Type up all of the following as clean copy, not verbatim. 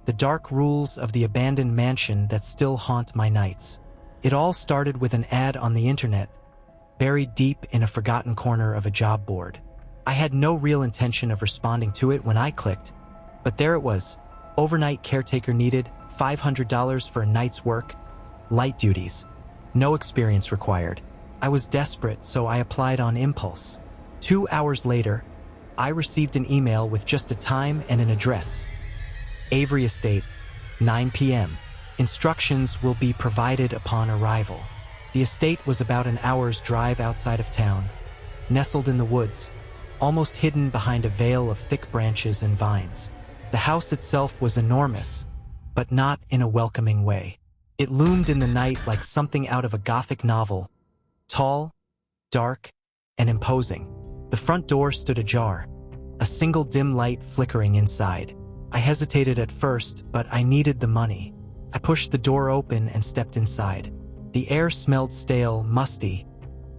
the dark rules of the abandoned mansion that still haunt my nights. It all started with an ad on the internet, buried deep in a forgotten corner of a job board. I had no real intention of responding to it when I clicked, but there it was. Overnight caretaker needed, $500 for a night's work, light duties, no experience required. I was desperate, so I applied on impulse. 2 hours later, I received an email with just a time and an address. Avery Estate, 9 p.m. Instructions will be provided upon arrival. The estate was about an hour's drive outside of town, nestled in the woods, almost hidden behind a veil of thick branches and vines. The house itself was enormous, but not in a welcoming way. It loomed in the night like something out of a Gothic novel, tall, dark, and imposing. The front door stood ajar, a single dim light flickering inside. I hesitated at first, but I needed the money. I pushed the door open and stepped inside. The air smelled stale, musty,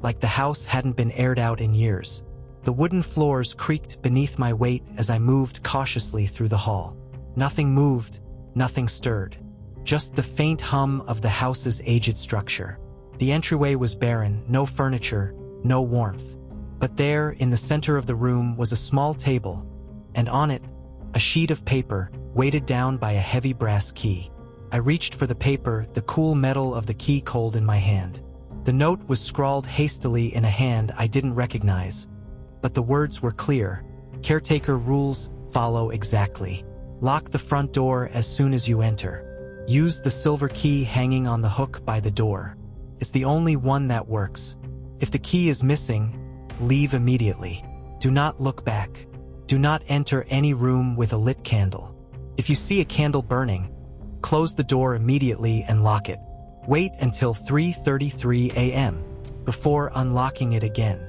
like the house hadn't been aired out in years. The wooden floors creaked beneath my weight as I moved cautiously through the hall. Nothing moved, nothing stirred. Just the faint hum of the house's aged structure. The entryway was barren, no furniture, no warmth. But there, in the center of the room, was a small table, and on it, a sheet of paper, weighted down by a heavy brass key. I reached for the paper, the cool metal of the key cold in my hand. The note was scrawled hastily in a hand I didn't recognize, but the words were clear. Caretaker rules follow exactly. Lock the front door as soon as you enter. Use the silver key hanging on the hook by the door. It's the only one that works. If the key is missing, leave immediately. Do not look back. Do not enter any room with a lit candle. If you see a candle burning, close the door immediately and lock it. Wait until 3:33 a.m. before unlocking it again.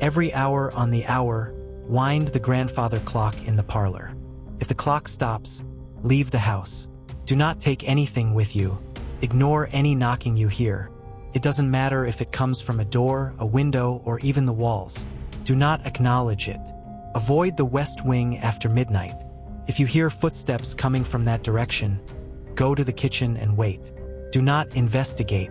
Every hour on the hour, wind the grandfather clock in the parlor. If the clock stops, leave the house. Do not take anything with you. Ignore any knocking you hear. It doesn't matter if it comes from a door, a window, or even the walls. Do not acknowledge it. Avoid the west wing after midnight. If you hear footsteps coming from that direction, go to the kitchen and wait. Do not investigate.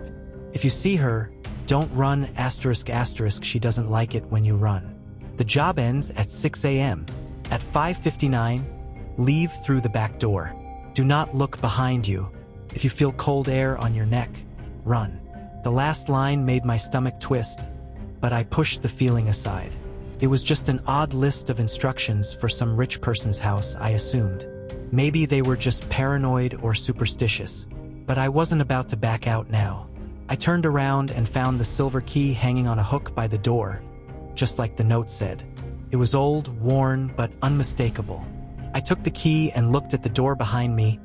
If you see her, don't run ***, she doesn't like it when you run. The job ends at 6 a.m. At 5:59, leave through the back door. Do not look behind you. If you feel cold air on your neck, run. The last line made my stomach twist, but I pushed the feeling aside. It was just an odd list of instructions for some rich person's house, I assumed. Maybe they were just paranoid or superstitious, but I wasn't about to back out now. I turned around and found the silver key hanging on a hook by the door, just like the note said. It was old, worn, but unmistakable. I took the key and looked at the door behind me,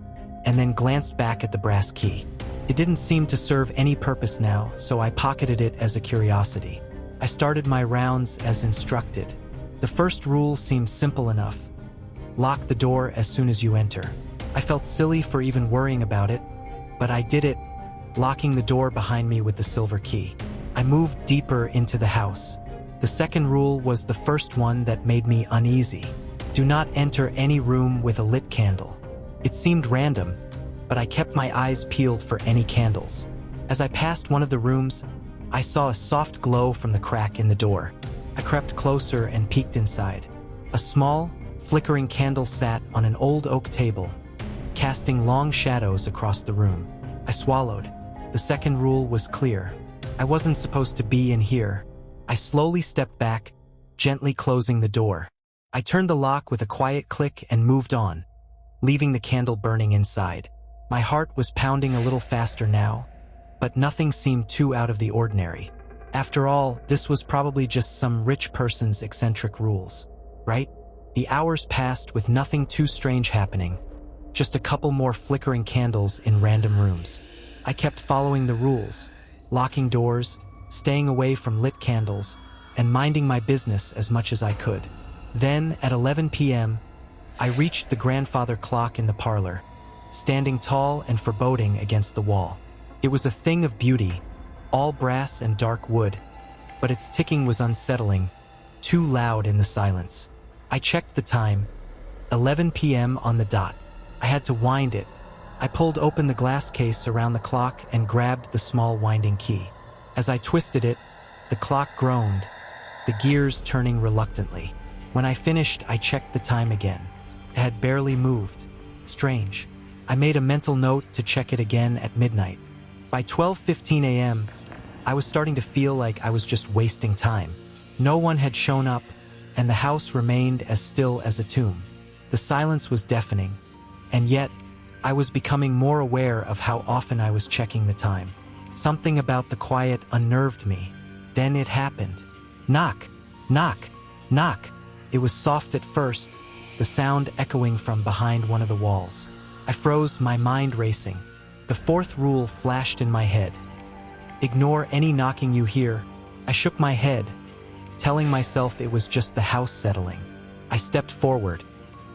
and then glanced back at the brass key. It didn't seem to serve any purpose now, so I pocketed it as a curiosity. I started my rounds as instructed. The first rule seemed simple enough. Lock the door as soon as you enter. I felt silly for even worrying about it, but I did it, locking the door behind me with the silver key. I moved deeper into the house. The second rule was the first one that made me uneasy. Do not enter any room with a lit candle. It seemed random, but I kept my eyes peeled for any candles. As I passed one of the rooms, I saw a soft glow from the crack in the door. I crept closer and peeked inside. A small, flickering candle sat on an old oak table, casting long shadows across the room. I swallowed. The second rule was clear. I wasn't supposed to be in here. I slowly stepped back, gently closing the door. I turned the lock with a quiet click and moved on, leaving the candle burning inside. My heart was pounding a little faster now, but nothing seemed too out of the ordinary. After all, this was probably just some rich person's eccentric rules, right? The hours passed with nothing too strange happening, just a couple more flickering candles in random rooms. I kept following the rules, locking doors, staying away from lit candles, and minding my business as much as I could. Then, at 11 p.m., I reached the grandfather clock in the parlor, standing tall and foreboding against the wall. It was a thing of beauty, all brass and dark wood, but its ticking was unsettling, too loud in the silence. I checked the time, 11 p.m. on the dot. I had to wind it. I pulled open the glass case around the clock and grabbed the small winding key. As I twisted it, the clock groaned, the gears turning reluctantly. When I finished, I checked the time again. It had barely moved. Strange. I made a mental note to check it again at midnight. By 12:15 a.m., I was starting to feel like I was just wasting time. No one had shown up, and the house remained as still as a tomb. The silence was deafening, and yet, I was becoming more aware of how often I was checking the time. Something about the quiet unnerved me. Then it happened. Knock, knock, knock. It was soft at first, the sound echoing from behind one of the walls. I froze, my mind racing. The fourth rule flashed in my head. Ignore any knocking you hear. I shook my head, telling myself it was just the house settling. I stepped forward,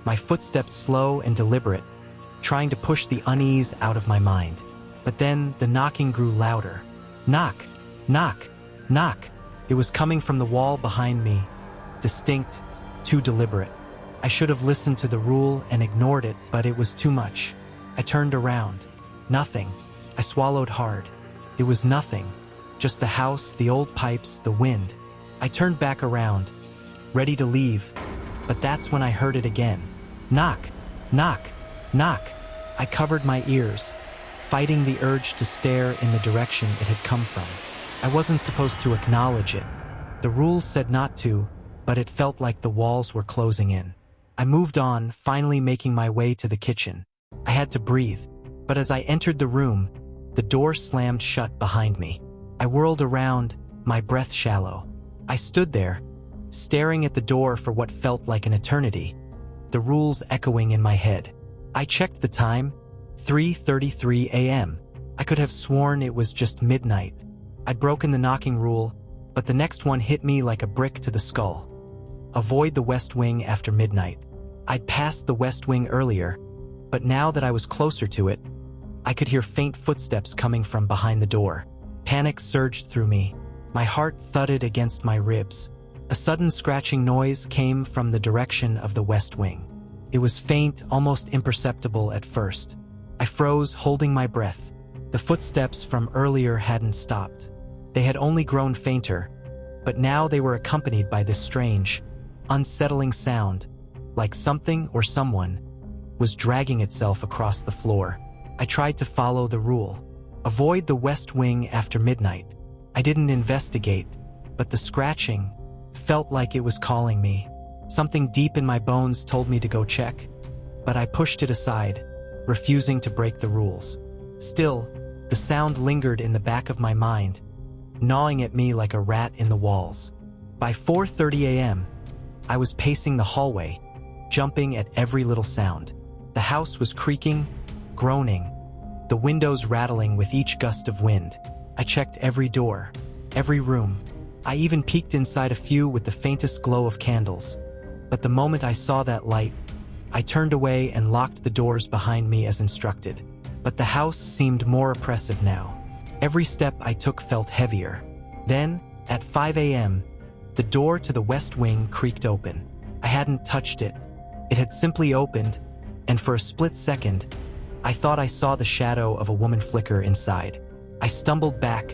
my footsteps slow and deliberate, trying to push the unease out of my mind. But then the knocking grew louder. Knock, knock, knock. It was coming from the wall behind me, distinct, too deliberate. I should have listened to the rule and ignored it, but it was too much. I turned around. Nothing. I swallowed hard. It was nothing. Just the house, the old pipes, the wind. I turned back around, ready to leave, but that's when I heard it again. Knock, knock, knock. I covered my ears, fighting the urge to stare in the direction it had come from. I wasn't supposed to acknowledge it. The rules said not to, but it felt like the walls were closing in. I moved on, finally making my way to the kitchen. I had to breathe, but as I entered the room, the door slammed shut behind me. I whirled around, my breath shallow. I stood there, staring at the door for what felt like an eternity, the rules echoing in my head. I checked the time, 3:33 a.m. I could have sworn it was just midnight. I'd broken the knocking rule, but the next one hit me like a brick to the skull. Avoid the West Wing after midnight. I'd passed the West Wing earlier, but now that I was closer to it, I could hear faint footsteps coming from behind the door. Panic surged through me. My heart thudded against my ribs. A sudden scratching noise came from the direction of the West Wing. It was faint, almost imperceptible at first. I froze, holding my breath. The footsteps from earlier hadn't stopped. They had only grown fainter, but now they were accompanied by this strange, unsettling sound, like something or someone was dragging itself across the floor. I tried to follow the rule. Avoid the West Wing after midnight. I didn't investigate, but the scratching felt like it was calling me. Something deep in my bones told me to go check, but I pushed it aside, refusing to break the rules. Still, the sound lingered in the back of my mind, gnawing at me like a rat in the walls. By 4:30 a.m., I was pacing the hallway, jumping at every little sound. The house was creaking, groaning, the windows rattling with each gust of wind. I checked every door, every room. I even peeked inside a few with the faintest glow of candles. But the moment I saw that light, I turned away and locked the doors behind me as instructed. But the house seemed more oppressive now. Every step I took felt heavier. Then, at 5 a.m., the door to the West Wing creaked open. I hadn't touched it. It had simply opened, and for a split second, I thought I saw the shadow of a woman flicker inside. I stumbled back,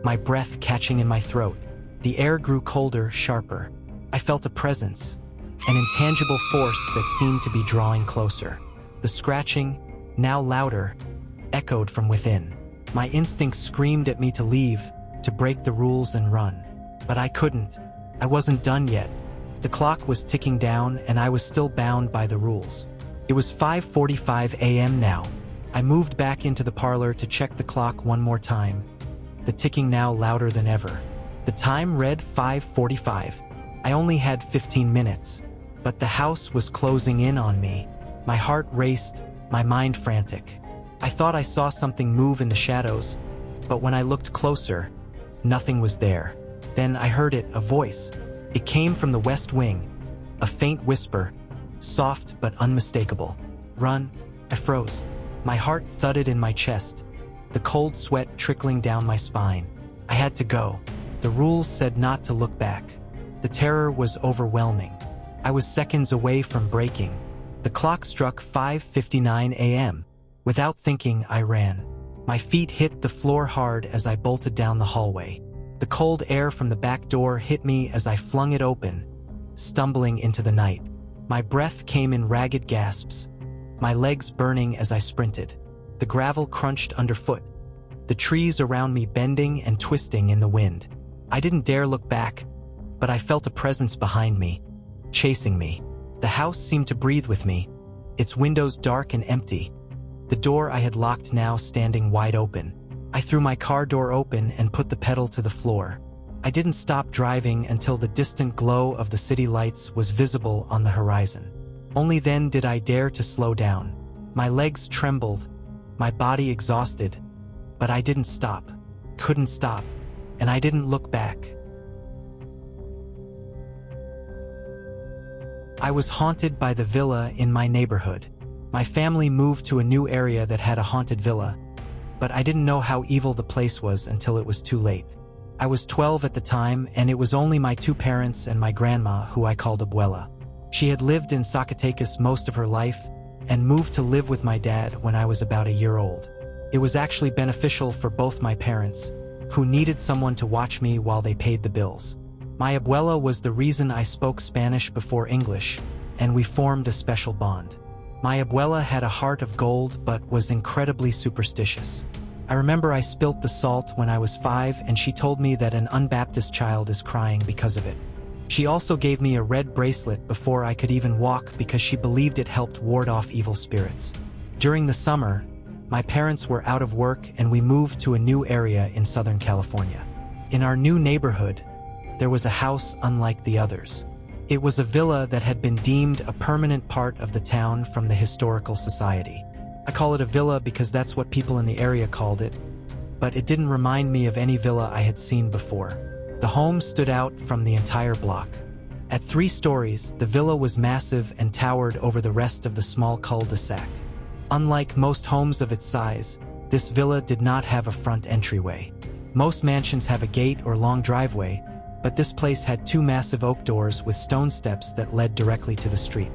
my breath catching in my throat. The air grew colder, sharper. I felt a presence, an intangible force that seemed to be drawing closer. The scratching, now louder, echoed from within. My instincts screamed at me to leave, to break the rules and run. But I couldn't. I wasn't done yet. The clock was ticking down, and I was still bound by the rules. It was 5:45 a.m. now. I moved back into the parlor to check the clock one more time, the ticking now louder than ever. The time read 5:45. I only had 15 minutes, but the house was closing in on me. My heart raced, my mind frantic. I thought I saw something move in the shadows, but when I looked closer, nothing was there. Then I heard it, a voice. It came from the West Wing, a faint whisper, soft but unmistakable. Run. I froze. My heart thudded in my chest, the cold sweat trickling down my spine. I had to go. The rules said not to look back. The terror was overwhelming. I was seconds away from breaking, The clock struck 5:59 a.m. Without thinking, I ran. My feet hit the floor hard as I bolted down the hallway. The cold air from the back door hit me as I flung it open, stumbling into the night. My breath came in ragged gasps, my legs burning as I sprinted. The gravel crunched underfoot, the trees around me bending and twisting in the wind. I didn't dare look back, but I felt a presence behind me, chasing me. The house seemed to breathe with me, its windows dark and empty, the door I had locked now standing wide open. I threw my car door open and put the pedal to the floor. I didn't stop driving until the distant glow of the city lights was visible on the horizon. Only then did I dare to slow down. My legs trembled, my body exhausted, but I didn't stop, couldn't stop, and I didn't look back. I was haunted by the villa in my neighborhood. My family moved to a new area that had a haunted villa, but I didn't know how evil the place was until it was too late. I was 12 at the time, and it was only my two parents and my grandma, who I called abuela. She had lived in Zacatecas most of her life and moved to live with my dad when I was about a year old. It was actually beneficial for both my parents, who needed someone to watch me while they paid the bills. My abuela was the reason I spoke Spanish before English, and we formed a special bond. My abuela had a heart of gold but was incredibly superstitious. I remember I spilt the salt when I was 5, and she told me that an unbaptised child is crying because of it. She also gave me a red bracelet before I could even walk because she believed it helped ward off evil spirits. During the summer, my parents were out of work and we moved to a new area in Southern California. In our new neighborhood, there was a house unlike the others. It was a villa that had been deemed a permanent part of the town from the historical society. I call it a villa because that's what people in the area called it, but it didn't remind me of any villa I had seen before. The home stood out from the entire block. At 3 stories, the villa was massive and towered over the rest of the small cul-de-sac. Unlike most homes of its size, this villa did not have a front entryway. Most mansions have a gate or long driveway, but this place had 2 massive oak doors with stone steps that led directly to the street.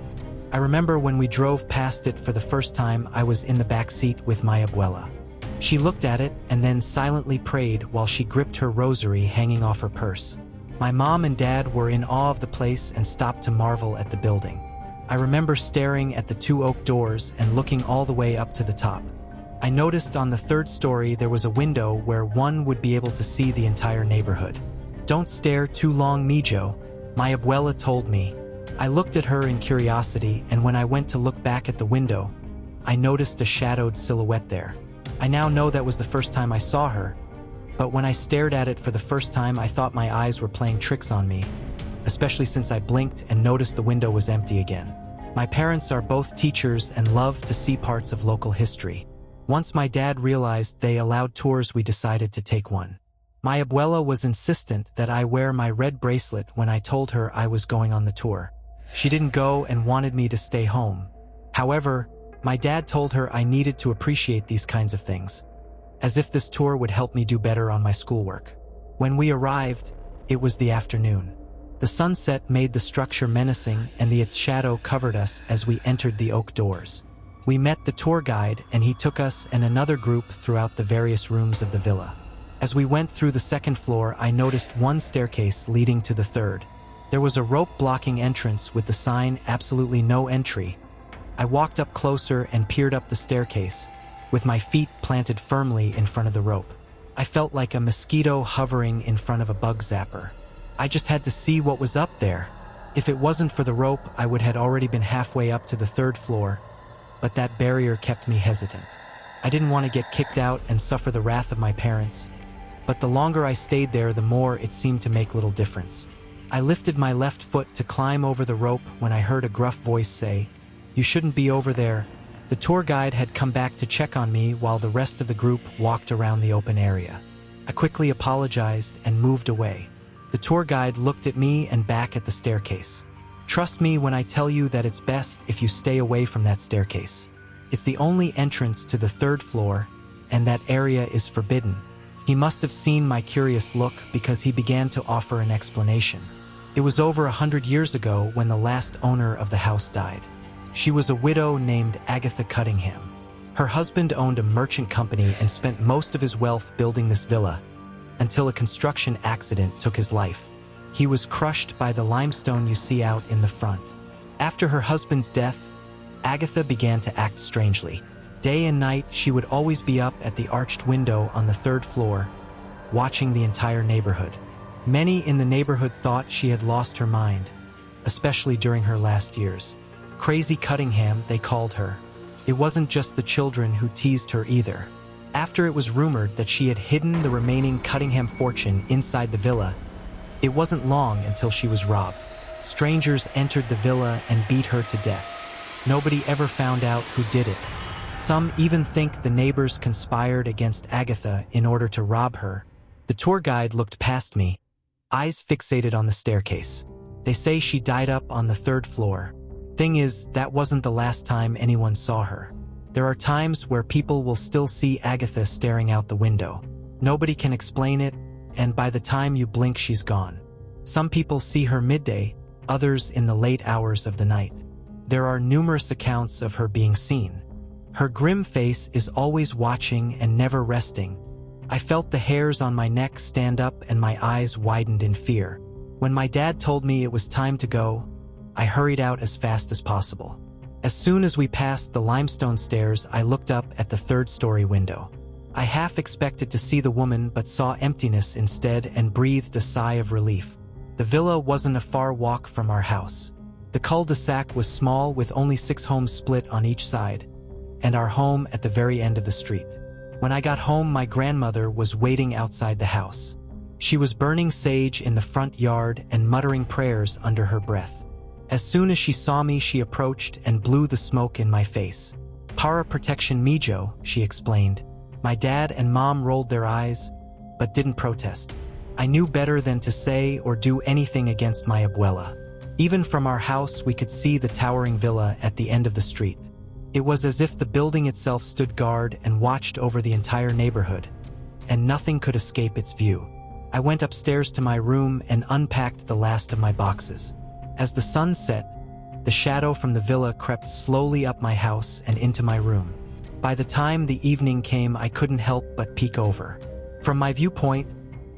I remember when we drove past it for the first time, I was in the back seat with my abuela. She looked at it and then silently prayed while she gripped her rosary hanging off her purse. My mom and dad were in awe of the place and stopped to marvel at the building. I remember staring at the 2 oak doors and looking all the way up to the top. I noticed on the 3rd story there was a window where one would be able to see the entire neighborhood. "Don't stare too long, Mijo," my abuela told me. I looked at her in curiosity, and when I went to look back at the window, I noticed a shadowed silhouette there. I now know that was the first time I saw her, but when I stared at it for the first time, I thought my eyes were playing tricks on me, especially since I blinked and noticed the window was empty again. My parents are both teachers and love to see parts of local history. Once my dad realized they allowed tours, we decided to take one. My abuela was insistent that I wear my red bracelet when I told her I was going on the tour. She didn't go and wanted me to stay home. However, my dad told her I needed to appreciate these kinds of things, as if this tour would help me do better on my schoolwork. When we arrived, it was the afternoon. The sunset made the structure menacing, and its shadow covered us as we entered the oak doors. We met the tour guide, and he took us and another group throughout the various rooms of the villa. As we went through the 2nd floor, I noticed one staircase leading to the 3rd. There was a rope blocking entrance with the sign "Absolutely No Entry." I walked up closer and peered up the staircase, with my feet planted firmly in front of the rope. I felt like a mosquito hovering in front of a bug zapper. I just had to see what was up there. If it wasn't for the rope, I would have already been halfway up to the 3rd floor, but that barrier kept me hesitant. I didn't want to get kicked out and suffer the wrath of my parents, but the longer I stayed there, the more it seemed to make little difference. I lifted my left foot to climb over the rope when I heard a gruff voice say, "You shouldn't be over there." The tour guide had come back to check on me while the rest of the group walked around the open area. I quickly apologized and moved away. The tour guide looked at me and back at the staircase. "Trust me when I tell you that it's best if you stay away from that staircase. It's the only entrance to the 3rd floor, and that area is forbidden." He must have seen my curious look because he began to offer an explanation. It was over 100 years ago when the last owner of the house died. She was a widow named Agatha Cunningham. Her husband owned a merchant company and spent most of his wealth building this villa, until a construction accident took his life. He was crushed by the limestone you see out in the front. After her husband's death, Agatha began to act strangely. Day and night, she would always be up at the arched window on the 3rd floor, watching the entire neighborhood. Many in the neighborhood thought she had lost her mind, especially during her last years. Crazy Cunningham, they called her. It wasn't just the children who teased her either. After it was rumored that she had hidden the remaining Cunningham fortune inside the villa, it wasn't long until she was robbed. Strangers entered the villa and beat her to death. Nobody ever found out who did it. Some even think the neighbors conspired against Agatha in order to rob her. The tour guide looked past me, eyes fixated on the staircase. They say she died up on the 3rd floor. Thing is, that wasn't the last time anyone saw her. There are times where people will still see Agatha staring out the window. Nobody can explain it, and by the time you blink, she's gone. Some people see her midday, others in the late hours of the night. There are numerous accounts of her being seen. Her grim face is always watching and never resting. I felt the hairs on my neck stand up and my eyes widened in fear. When my dad told me it was time to go, I hurried out as fast as possible. As soon as we passed the limestone stairs, I looked up at the 3rd-story window. I half expected to see the woman but saw emptiness instead and breathed a sigh of relief. The villa wasn't a far walk from our house. The cul-de-sac was small with only 6 homes split on each side, and our home at the very end of the street. When I got home, my grandmother was waiting outside the house. She was burning sage in the front yard and muttering prayers under her breath. As soon as she saw me, she approached and blew the smoke in my face. "Para protection mijo," she explained. My dad and mom rolled their eyes, but didn't protest. I knew better than to say or do anything against my abuela. Even from our house, we could see the towering villa at the end of the street. It was as if the building itself stood guard and watched over the entire neighborhood, and nothing could escape its view. I went upstairs to my room and unpacked the last of my boxes. As the sun set, the shadow from the villa crept slowly up my house and into my room. By the time the evening came, I couldn't help but peek over. From my viewpoint,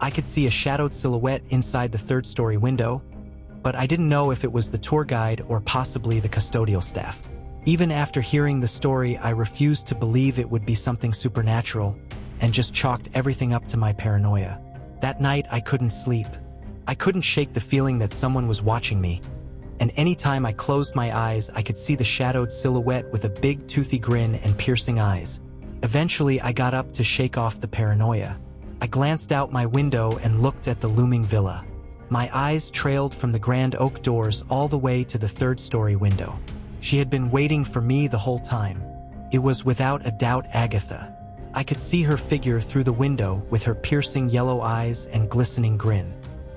I could see a shadowed silhouette inside the 3rd-story window, but I didn't know if it was the tour guide or possibly the custodial staff. Even after hearing the story, I refused to believe it would be something supernatural and just chalked everything up to my paranoia. That night, I couldn't sleep. I couldn't shake the feeling that someone was watching me, and anytime I closed my eyes, I could see the shadowed silhouette with a big toothy grin and piercing eyes. Eventually, I got up to shake off the paranoia. I glanced out my window and looked at the looming villa. My eyes trailed from the grand oak doors all the way to the 3rd-story window. She had been waiting for me the whole time. It was without a doubt Agatha. I could see her figure through the window with her piercing yellow eyes and glistening grin.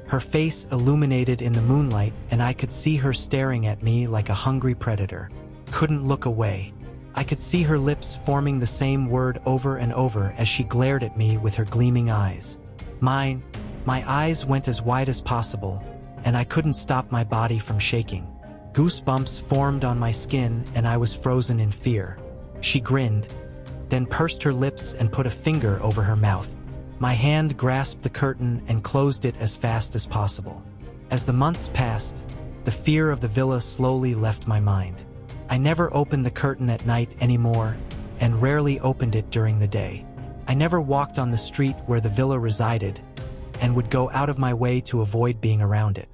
Her face illuminated in the moonlight, and I could see her staring at me like a hungry predator. Couldn't look away. I could see her lips forming the same word over and over as she glared at me with her gleaming eyes. My eyes went as wide as possible, and I couldn't stop my body from shaking. Goosebumps formed on my skin, and I was frozen in fear. She grinned, then pursed her lips and put a finger over her mouth. My hand grasped the curtain and closed it as fast as possible. As the months passed, the fear of the villa slowly left my mind. I never opened the curtain at night anymore, and rarely opened it during the day. I never walked on the street where the villa resided, and would go out of my way to avoid being around it.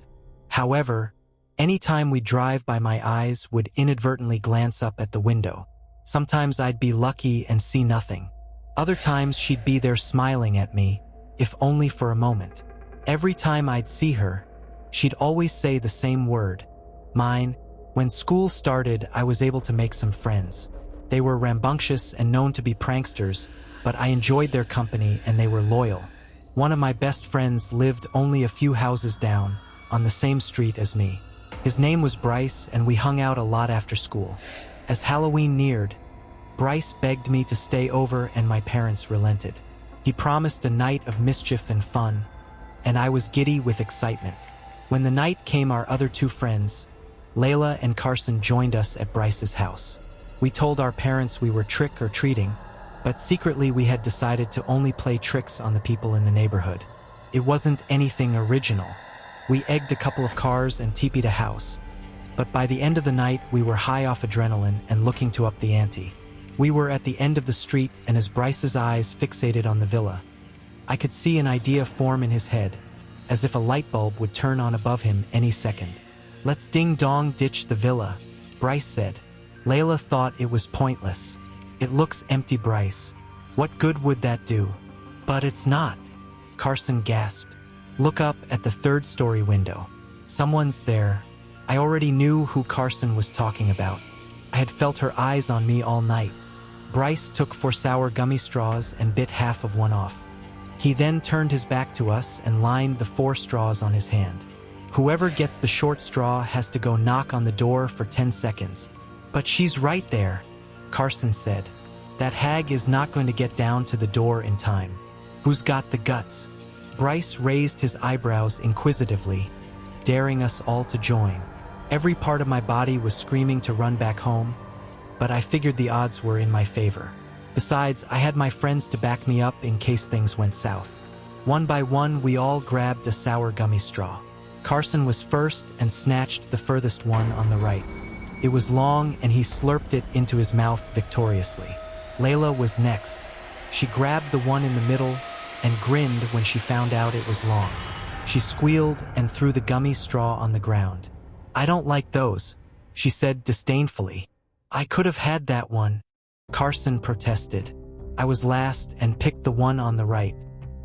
However, anytime we drive by, my eyes would inadvertently glance up at the window. Sometimes I'd be lucky and see nothing. Other times she'd be there smiling at me, if only for a moment. Every time I'd see her, she'd always say the same word, mine. When school started, I was able to make some friends. They were rambunctious and known to be pranksters, but I enjoyed their company and they were loyal. One of my best friends lived only a few houses down, on the same street as me. His name was Bryce, and we hung out a lot after school. As Halloween neared, Bryce begged me to stay over, and my parents relented. He promised a night of mischief and fun, and I was giddy with excitement. When the night came, our other 2 friends, Layla and Carson joined us at Bryce's house. We told our parents we were trick-or-treating, but secretly we had decided to only play tricks on the people in the neighborhood. It wasn't anything original. We egged a couple of cars and teepeed a house, but by the end of the night we were high off adrenaline and looking to up the ante. We were at the end of the street, and as Bryce's eyes fixated on the villa, I could see an idea form in his head, as if a light bulb would turn on above him any second. "Let's ding-dong ditch the villa," Bryce said. Layla thought it was pointless. "It looks empty, Bryce. What good would that do?" "But it's not," Carson gasped. "Look up at the third-story window. Someone's there." I already knew who Carson was talking about. I had felt her eyes on me all night. Bryce took 4 sour gummy straws and bit half of one off. He then turned his back to us and lined the 4 straws on his hand. "Whoever gets the short straw has to go knock on the door for 10 seconds. "But she's right there," Carson said. "That hag is not going to get down to the door in time. Who's got the guts?" Bryce raised his eyebrows inquisitively, daring us all to join. Every part of my body was screaming to run back home, but I figured the odds were in my favor. Besides, I had my friends to back me up in case things went south. One by one, we all grabbed a sour gummy straw. Carson was first and snatched the furthest one on the right. It was long, and he slurped it into his mouth victoriously. Layla was next. She grabbed the one in the middle and grinned when she found out it was long. She squealed and threw the gummy straw on the ground. "I don't like those," she said disdainfully. "I could have had that one," Carson protested. I was last and picked the one on the right.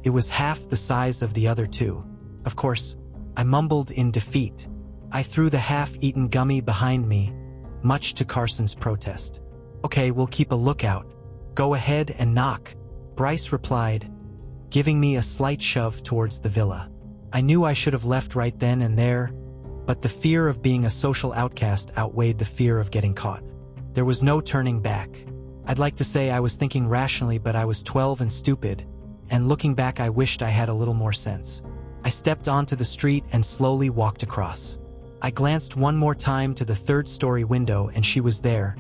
It was half the size of the other 2. Of course, I mumbled in defeat. I threw the half-eaten gummy behind me, much to Carson's protest. "Okay, we'll keep a lookout. Go ahead and knock," Bryce replied, giving me a slight shove towards the villa. I knew I should have left right then and there, but the fear of being a social outcast outweighed the fear of getting caught. There was no turning back. I'd like to say I was thinking rationally, but I was 12 and stupid, and looking back I wished I had a little more sense. I stepped onto the street and slowly walked across. I glanced one more time to the 3rd-story window, and she was there,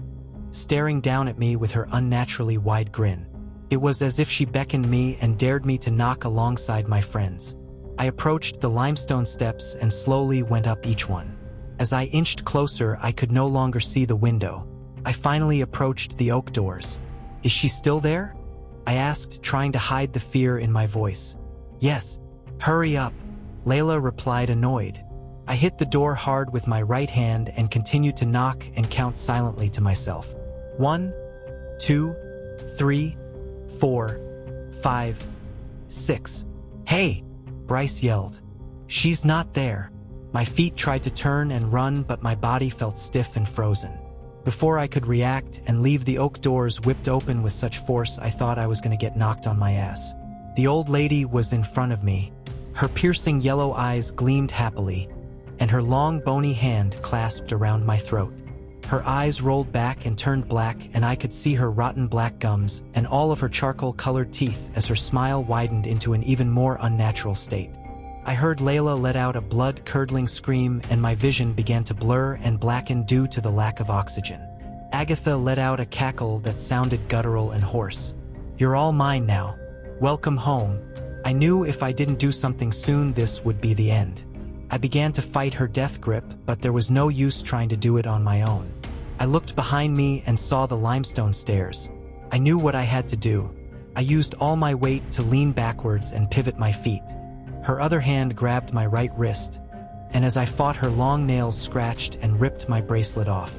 staring down at me with her unnaturally wide grin. It was as if she beckoned me and dared me to knock alongside my friends. I approached the limestone steps and slowly went up each one. As I inched closer, I could no longer see the window. I finally approached the oak doors. "Is she still there?" I asked, trying to hide the fear in my voice. "Yes." "Hurry up," Layla replied, annoyed. I hit the door hard with my right hand and continued to knock and count silently to myself. 1, 2, 3, 4, 5, 6. "Hey!" Bryce yelled. "She's not there." My feet tried to turn and run, but my body felt stiff and frozen. Before I could react and leave, the oak doors whipped open with such force I thought I was going to get knocked on my ass. The old lady was in front of me. Her piercing yellow eyes gleamed happily, and her long bony hand clasped around my throat. Her eyes rolled back and turned black, and I could see her rotten black gums and all of her charcoal-colored teeth as her smile widened into an even more unnatural state. I heard Layla let out a blood-curdling scream, and my vision began to blur and blacken due to the lack of oxygen. Agatha let out a cackle that sounded guttural and hoarse. "You're all mine now. Welcome home." I knew if I didn't do something soon, this would be the end. I began to fight her death grip, but there was no use trying to do it on my own. I looked behind me and saw the limestone stairs. I knew what I had to do. I used all my weight to lean backwards and pivot my feet. Her other hand grabbed my right wrist, and as I fought, her long nails scratched and ripped my bracelet off.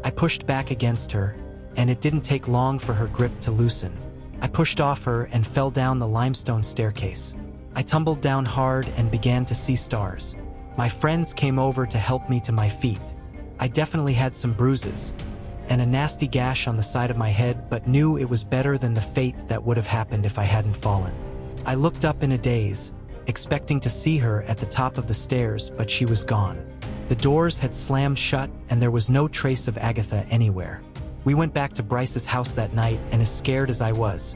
I pushed back against her, and it didn't take long for her grip to loosen. I pushed off her and fell down the limestone staircase. I tumbled down hard and began to see stars. My friends came over to help me to my feet. I definitely had some bruises and a nasty gash on the side of my head, but knew it was better than the fate that would have happened if I hadn't fallen. I looked up in a daze, expecting to see her at the top of the stairs, but she was gone. The doors had slammed shut, and there was no trace of Agatha anywhere. We went back to Bryce's house that night, and as scared as I was,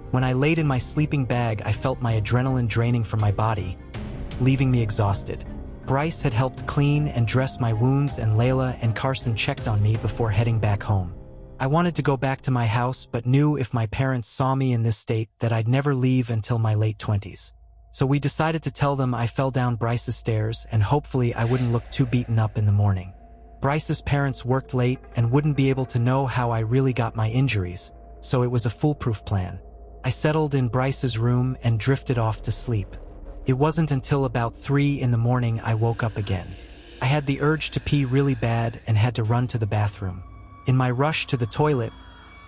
when I laid in my sleeping bag, I felt my adrenaline draining from my body, leaving me exhausted. Bryce had helped clean and dress my wounds, and Layla and Carson checked on me before heading back home. I wanted to go back to my house, but knew if my parents saw me in this state that I'd never leave until my late 20s. So we decided to tell them I fell down Bryce's stairs, and hopefully I wouldn't look too beaten up in the morning. Bryce's parents worked late and wouldn't be able to know how I really got my injuries, so it was a foolproof plan. I settled in Bryce's room and drifted off to sleep. It wasn't until about 3 in the morning I woke up again. I had the urge to pee really bad and had to run to the bathroom. In my rush to the toilet,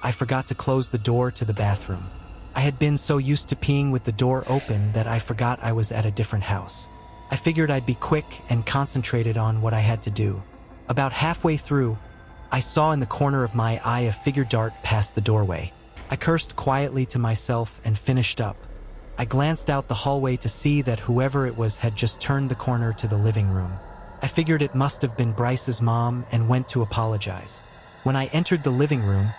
I forgot to close the door to the bathroom. I had been so used to peeing with the door open that I forgot I was at a different house. I figured I'd be quick and concentrated on what I had to do. About halfway through, I saw in the corner of my eye a figure dart past the doorway. I cursed quietly to myself and finished up. I glanced out the hallway to see that whoever it was had just turned the corner to the living room. I figured it must have been Bryce's mom and went to apologize. When I entered the living room,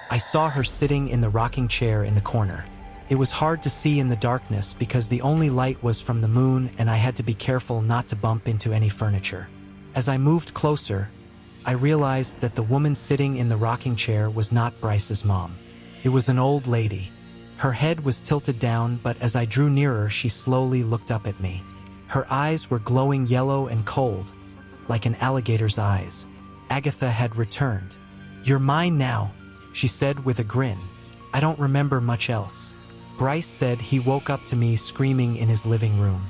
I saw her sitting in the rocking chair in the corner. It was hard to see in the darkness because the only light was from the moon, and I had to be careful not to bump into any furniture. As I moved closer, I realized that the woman sitting in the rocking chair was not Bryce's mom. It was an old lady. Her head was tilted down, but as I drew nearer, she slowly looked up at me. Her eyes were glowing yellow and cold, like an alligator's eyes. Agatha had returned. "You're mine now," she said with a grin. "I don't remember much else." Bryce said he woke up to me screaming in his living room.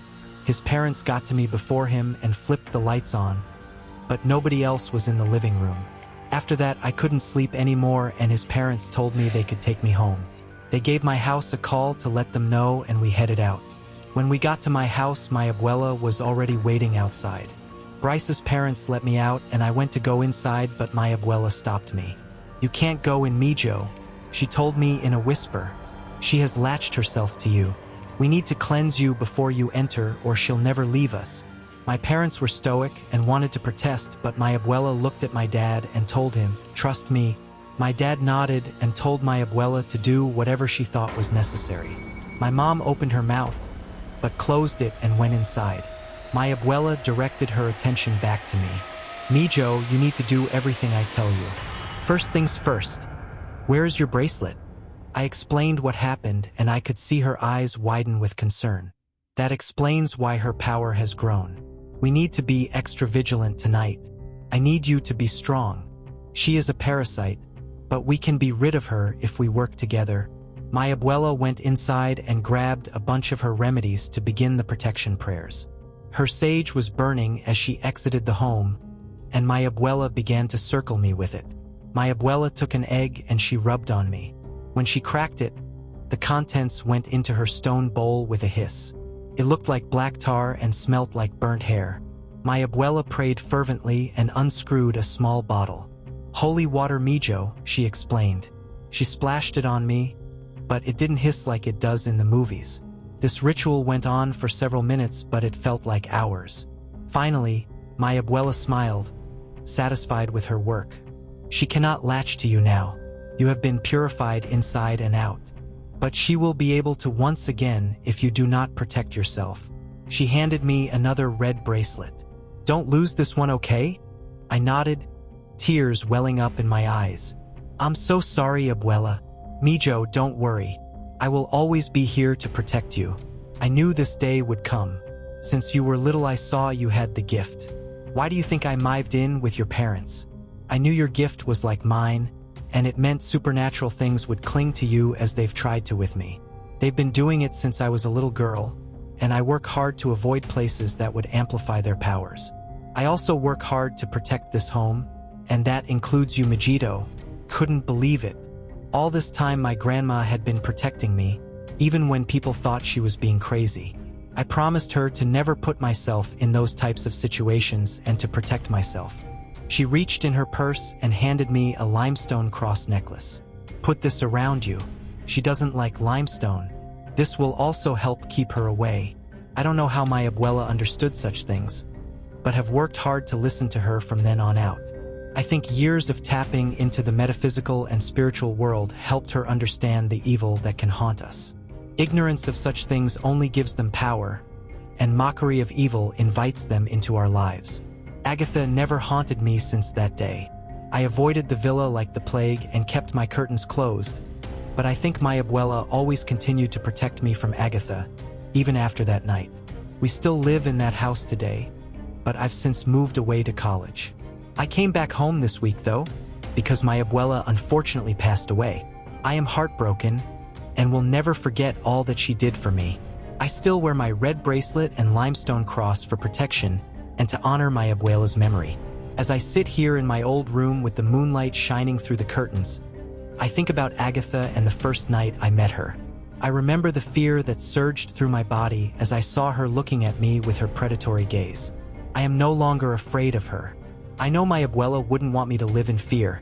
His parents got to me before him and flipped the lights on, but nobody else was in the living room. After that, I couldn't sleep anymore, and his parents told me they could take me home. They gave my house a call to let them know, and we headed out. When we got to my house, my abuela was already waiting outside. Bryce's parents let me out, and I went to go inside, but my abuela stopped me. "You can't go in, Mijo," she told me in a whisper. "She has latched herself to you. We need to cleanse you before you enter, or she'll never leave us." My parents were stoic and wanted to protest, but my abuela looked at my dad and told him, "Trust me." My dad nodded and told my abuela to do whatever she thought was necessary. My mom opened her mouth, but closed it and went inside. My abuela directed her attention back to me. "Mijo, you need to do everything I tell you. First things first. Where is your bracelet?" I explained what happened, and I could see her eyes widen with concern. "That explains why her power has grown. We need to be extra vigilant tonight. I need you to be strong. She is a parasite, but we can be rid of her if we work together." My abuela went inside and grabbed a bunch of her remedies to begin the protection prayers. Her sage was burning as she exited the home, and my abuela began to circle me with it. My abuela took an egg and she rubbed on me. When she cracked it, the contents went into her stone bowl with a hiss. It looked like black tar and smelt like burnt hair. My abuela prayed fervently and unscrewed a small bottle. "Holy water, Mijo," she explained. She splashed it on me, but it didn't hiss like it does in the movies. This ritual went on for several minutes, but it felt like hours. Finally, my abuela smiled, satisfied with her work. "She cannot latch to you now. You have been purified inside and out. But she will be able to once again if you do not protect yourself." She handed me another red bracelet. "Don't lose this one, okay?" I nodded, tears welling up in my eyes. "I'm so sorry, abuela." "Mijo, don't worry. I will always be here to protect you. I knew this day would come. Since you were little, I saw you had the gift. Why do you think I mived in with your parents? I knew your gift was like mine, and it meant supernatural things would cling to you as they've tried to with me. They've been doing it since I was a little girl, and I work hard to avoid places that would amplify their powers. I also work hard to protect this home, and that includes you, Majito." Couldn't believe it. All this time my grandma had been protecting me, even when people thought she was being crazy. I promised her to never put myself in those types of situations and to protect myself. She reached in her purse and handed me a limestone cross necklace. "Put this around you. She doesn't like limestone. This will also help keep her away." I don't know how my abuela understood such things, but have worked hard to listen to her from then on out. I think years of tapping into the metaphysical and spiritual world helped her understand the evil that can haunt us. Ignorance of such things only gives them power, and mockery of evil invites them into our lives. Agatha never haunted me since that day. I avoided the villa like the plague and kept my curtains closed, but I think my abuela always continued to protect me from Agatha, even after that night. We still live in that house today, but I've since moved away to college. I came back home this week, though, because my abuela unfortunately passed away. I am heartbroken and will never forget all that she did for me. I still wear my red bracelet and limestone cross for protection and to honor my abuela's memory. As I sit here in my old room with the moonlight shining through the curtains, I think about Agatha and the first night I met her. I remember the fear that surged through my body as I saw her looking at me with her predatory gaze. I am no longer afraid of her. I know my abuela wouldn't want me to live in fear,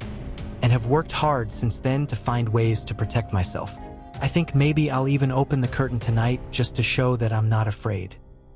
and have worked hard since then to find ways to protect myself. I think maybe I'll even open the curtain tonight just to show that I'm not afraid.